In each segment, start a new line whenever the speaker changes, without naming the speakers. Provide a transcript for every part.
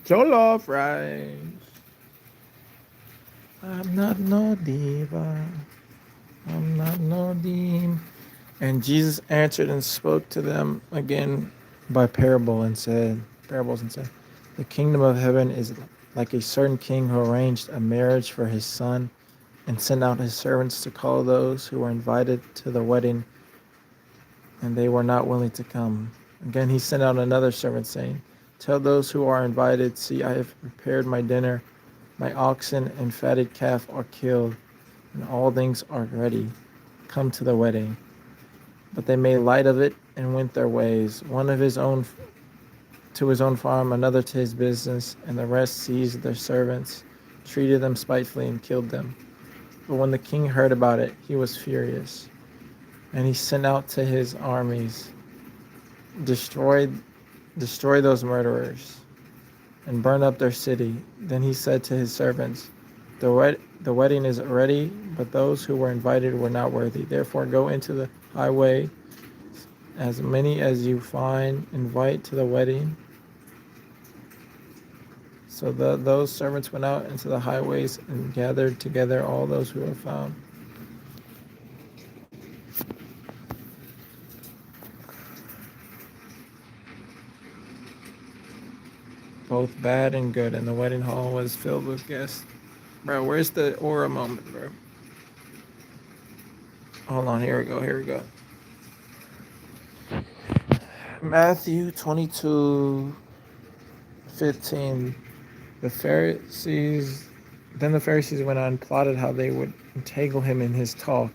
Jollof rice. I'm not no diva. I'm not no deem. And Jesus answered and spoke to them again by parables and said, the kingdom of heaven is like a certain king who arranged a marriage for his son and sent out his servants to call those who were invited to the wedding, and they were not willing to come. Again, he sent out another servant, saying, tell those who are invited, see, I have prepared my dinner. My oxen and fatted calf are killed, and all things are ready. Come to the wedding. But they made light of it and went their ways, one of his own to his own farm, another to his business, and the rest seized their servants, treated them spitefully, and killed them. But when the king heard about it, he was furious, and he sent out to his armies, destroyed destroy those murderers, and burn up their city. Then he said to his servants, the wedding is ready, but those who were invited were not worthy. Therefore go into the highway, as many as you find, invite to the wedding. So those servants went out into the highways and gathered together all those who were found. Both bad and good, and the wedding hall was filled with guests. Bro, where's the aura moment, bro? Hold on, here we go, here we go. Matthew 22:15. The Pharisees, then the Pharisees went on and plotted how they would entangle him in his talk.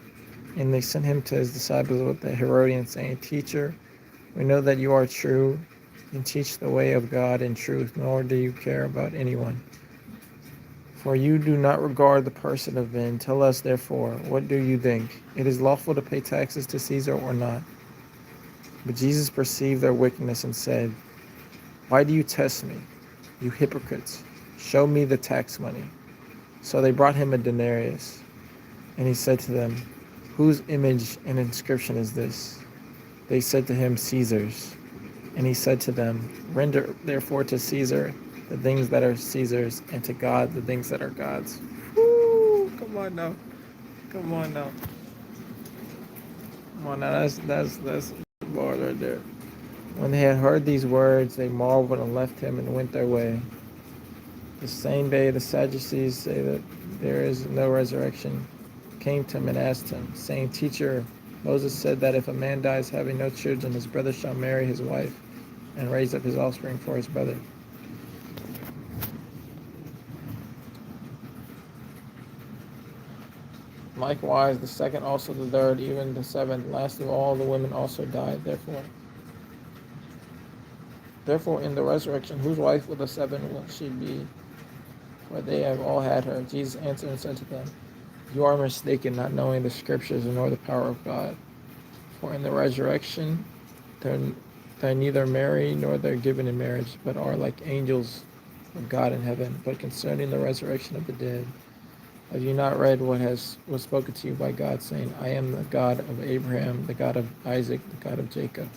And they sent him to his disciples with the Herodians, saying, teacher, we know that you are true and teach the way of God in truth, nor do you care about anyone. For you do not regard the person of men. Tell us, therefore, what do you think? It is lawful to pay taxes to Caesar or not? But Jesus perceived their wickedness and said, why do you test me, you hypocrites? Show me the tax money. So they brought him a denarius, and he said to them, whose image and inscription is this? They said to him, Caesar's. And he said to them, render therefore to Caesar the things that are Caesar's, and to God the things that are God's. Woo! Come on now. Come on now. Come on now. That's bar right there. When they had heard these words, they marveled and left him and went their way. The same day the Sadducees say that there is no resurrection came to him and asked him, saying, teacher, Moses said that if a man dies having no children, his brother shall marry his wife and raise up his offspring for his brother. Likewise, the second, also the third, even the seventh, last of all, the women also died. Therefore, in the resurrection, whose wife will the seven will she be? For they have all had her. Jesus answered and said to them, you are mistaken, not knowing the scriptures nor the power of God. For in the resurrection, they're neither married nor they're given in marriage, but are like angels of God in heaven. But concerning the resurrection of the dead, have you not read what was spoken to you by God, saying, I am the God of Abraham, the God of Isaac, the God of Jacob.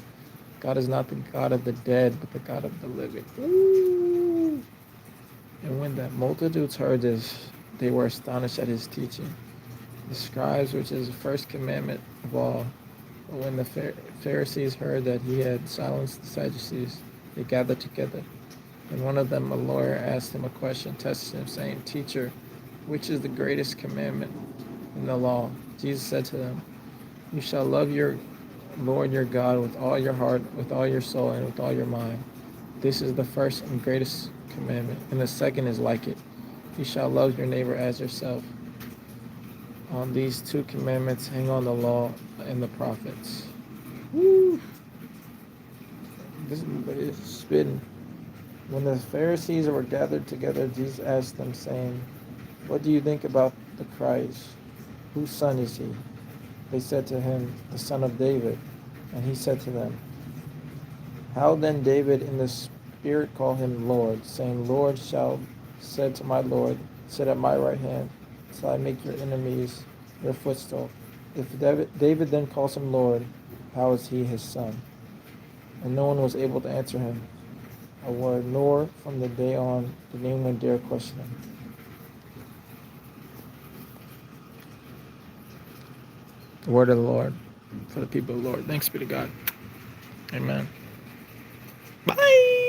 God is not the God of the dead, but the God of the living. Ooh. And when the multitudes heard this, they were astonished at his teaching. The scribes, which is the first commandment of all, but when the Pharisees heard that he had silenced the Sadducees, they gathered together. And one of them, a lawyer, asked him a question, testing him, saying, teacher, which is the greatest commandment in the law? Jesus said to them, you shall love your Lord your God with all your heart, with all your soul, and with all your mind. This is the first and greatest commandment, and the second is like it. You shall love your neighbor as yourself. On these two commandments hang on the law and the prophets. Woo! This is spitting. When the Pharisees were gathered together, Jesus asked them, saying, what do you think about the Christ? Whose son is he? They said to him, the son of David. And he said to them, how then David in the Spirit called him Lord, saying, Lord said to my Lord, sit at my right hand, till I make your enemies your footstool. If David then calls him Lord, how is he his son? And no one was able to answer him. a word, nor from the day on did anyone dare question him. The word of the Lord for the people of the Lord. Thanks be to God. Amen. Bye.